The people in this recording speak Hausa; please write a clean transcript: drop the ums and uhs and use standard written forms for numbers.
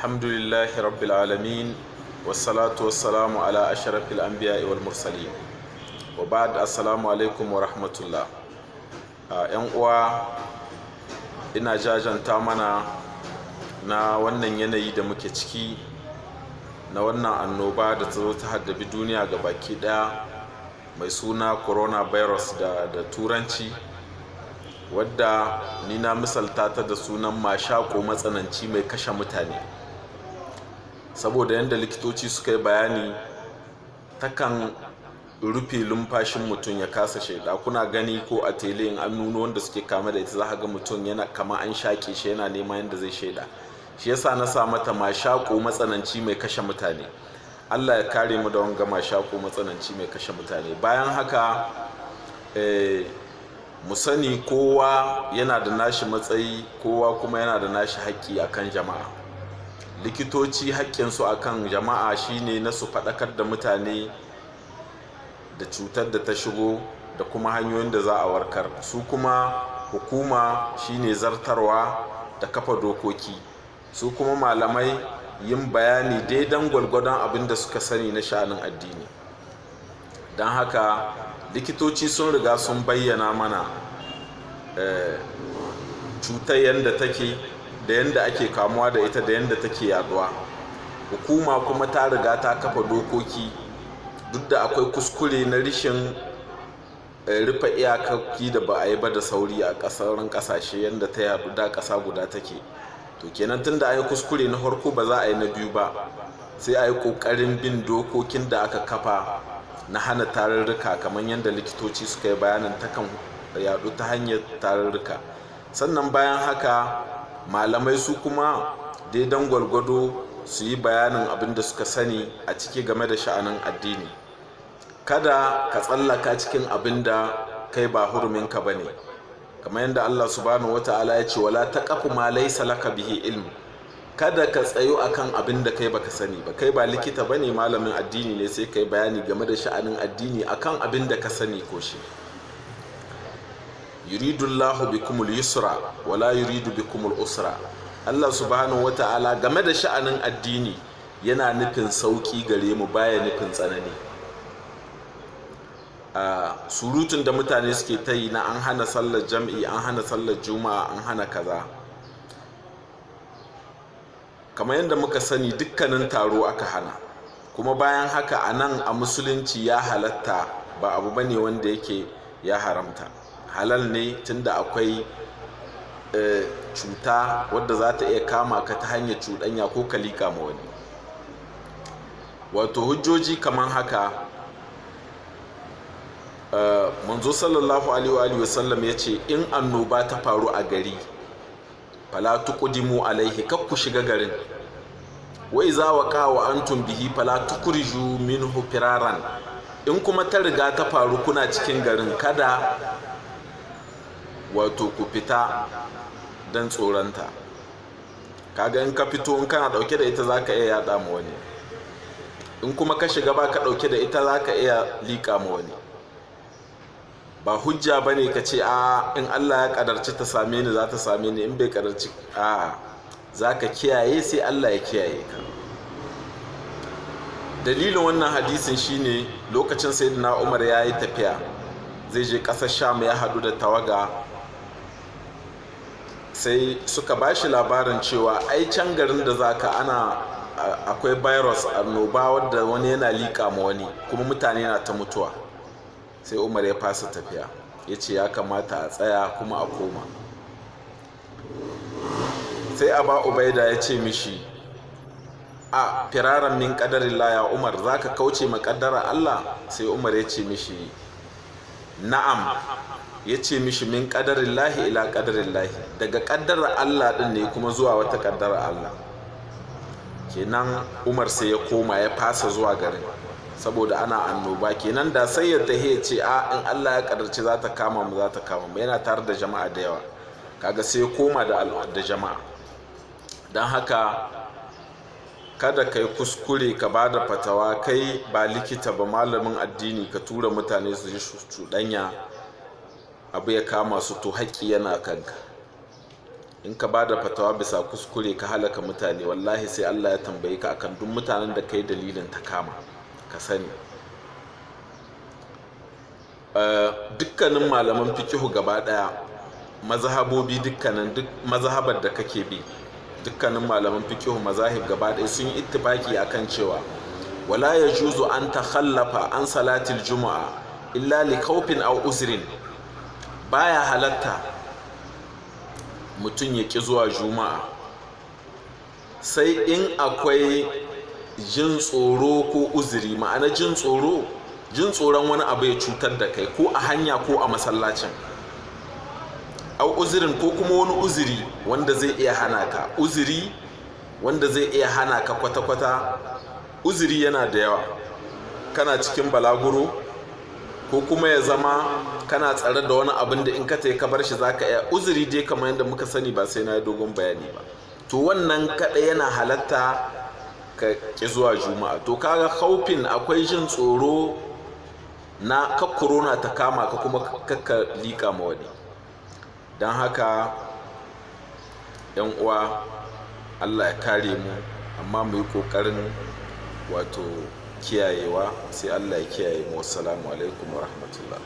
Alhamdulillahi rabbil alamin, wassalatu wassalamu ala ashrafil anbiya'i wal mursalin. Wa ba'd, assalamu alaikum wa rahmatullah. Yan uwa, ina jajanta mana na wannan yanayi da muke ciki, na wannan annoba da ta zo ta haddabi duniya ga baki daya, mai suna coronavirus da turanci, wadda ni na misalta ta da sunan mashako matsananci mai kashe mutane. Saboda yadda likitoci suka yi bayani, takan rufe lumfashin mutum ya kasa shaida. Kuna gani ko a tele in an nuno wanda suke kama da ita, za ka ga mutum yana kama an shaƙe shi, yana neman yadda zai shaida. Shi yasa na sa mata mashako matsananci mai kashe mutane. Allah ya kare mu da wanga mashako matsananci mai kashe mutane. Bayan haka mu sani kowa yana da nashi matsayi, kowa kuma yana da nashi haƙƙi akan jama'a. Likitoci haƙƙinsu akan jama'a shine na su faɗakar da mutane da cutar da ta shigo da kuma hanyoyin da za a warkar. Su kuma hukuma shine zartarwa da kafa dokoki. Su kuma malamai yin bayani daidan gwalgwadon abin da suka sani na sha'anin addini. Don haka likitoci sun riga sun bayyana mana cutar yadda take, da yadda ake kamuwa da ita, da yadda take yaduwa. Hukuma kuma ta riga ta kafa dokoki, duk da akwai kuskure na rishin rufe iyakoki da ba a yi ba da sauri a ƙasashe yadda ta yadu da ƙasa guda take. To kenan tun da an yi kuskure na farko, ba za a yi na biyu ba, sai a yi ƙoƙarin bin dokokin da aka kafa na hana tarurruka, kamar yadda likitoci suka yi bayanin takan yadu ta hanyar tarurruka. Sannan bayan haka malamai su kuma daidan gwalgwado su yi bayanin abin da suka sani a ciki game da sha'anin addini. Kada ka tsallaka cikin abin da kai ba huruminka ba ne, kamar yadda Allah subhanahu wata'ala ya ce wala taqfu ma laysa laka bihi ilm. Kada ka tsayo akan abin da kai baka sani ba. Kai ba likita bane, malamin addini ne, sai kai bayani game da sha'anin addini akan abin da ka sani ko shi. Yuridullahu bikumul yusra wala yuridu bikumul usra. Allah subhanahu wata'ala game da sha'anin addini yana nufin sauki gare mu, baya nufin tsanani. Surutun da mutane suke ta yi na an hana sallar jam'i, an hana sallar juma'a, an hana kaza, kamar yadda muka sani dukkanin taro aka hana. Kuma bayan haka a nan a musulunci ya halatta, ba abu bane wanda yake ya haramta. Halal ne, tunda akwai cuta wadda za ta iya kama ka ta hanyar cuɗanya ko ka liƙa ma wani. Wato hujjoji kamar haka, manzo sallallahu alaihi wa sallam ya ce in annoba ta faru a gari, fala tuqdimu alaihi, kar ku shiga garin. Wa iza waqa wa antum bihi fala tukriju minhu firaran. In kuma ta riga ta faru kuna cikin garin, kada wato ku fita dan tsoranta. Kaga in ka fito, in kana dauke da ita zaka iya yada ma wani. In kuma ka shiga ba ka dauke da ita, zaka iya liƙa ma wani. Ba hujja bane ka ce in Allah ya kadarci ta same ni za ta same ni, in bai kadarci za ka kiyaye, sai Allah ya kiyaye ka. Dalilin wannan hadisin shine lokacin sayyidina Umar ya yi tafiya, zai je ƙasar Sham, ya haɗu da tawaga, sai suka ba shi labarin cewa ai can garin da zaka akwai virus, annoba wadda wani yana liƙa ma wani, kuma mutane na ta mutuwa. Sai Umar ya fasa tafiya, ya ce ya kamata a tsaya kuma a koma. Sai Aba Ubaida ya ce mishi, firaran min qadarillah ya Umar, zaka kauce ma kaddara Allah? Sai Umar ya ce mishi na'am. Ya ce mishi min qadarillahi ila qadarillahi, daga kaddara Allah din ne kuma zuwa wata kaddara Allah. Kenan Umar sai ya koma, ya fasa zuwa garin saboda ana annoba. Kenan da sai ya tahi ya ce in Allah ya kaddarci za ta kama mu, za ta kama mu, yana tare da jama'a da yawa. Kaga sai ya koma da jama'a. Don haka kada ka yi kuskure ka ba da fatawa, kai ba likita ba, malamin addini, ka tura mutane su ji cuɗanya, abu ya kama su, to haƙƙi yana kanka. in ka ba da fatawa bisa kuskure ka halaka mutane, wallahi sai Allah ya tambaye ka akan duk mutanen da kai dalilin ta kama, ka sani. Dukkanin malaman fikihu gaba daya, mazhabobi, duk mazhabar da kake bi, dukkanin malaman fikihu mazahib gaba daya sun yi ittifaki akan cewa wala yajuzu an takhallafa an salatil juma'a illa li khawfin aw uzrin. Baya halatta mutum ya ki zuwa juma'a sai in akwai jin tsoro ko uzuri. Ma'ana jin tsoron wani abu ya cutar da kai, ko a hanya ko a masallacin, au uzurin, ko kuma wani uzuri wanda zai iya hana ka, uzuri wanda zai iya hana ka kwata-kwata. Uzuri yana da yawa, kana cikin balaguro, ko kuma ya zama kana tsare da wani abin da in ka tayi ka bar shi zaka iya. Uzuri dai kamar yadda muka sani, ba sai na yi dogon bayani ba. To wannan kaɗai yana halatta ka ƙi zuwa juma'a. To kaga khaufin, akwai jin tsoro na ka corona ta kama ka kuma ka liƙa ma wani. Don haka yan uwa, Allah ya kare mu, amma mu yi ƙoƙarin wato kiyayewa, sai Allah ya kiyaye mu. Wassalamu alaikum wa rahmatullah.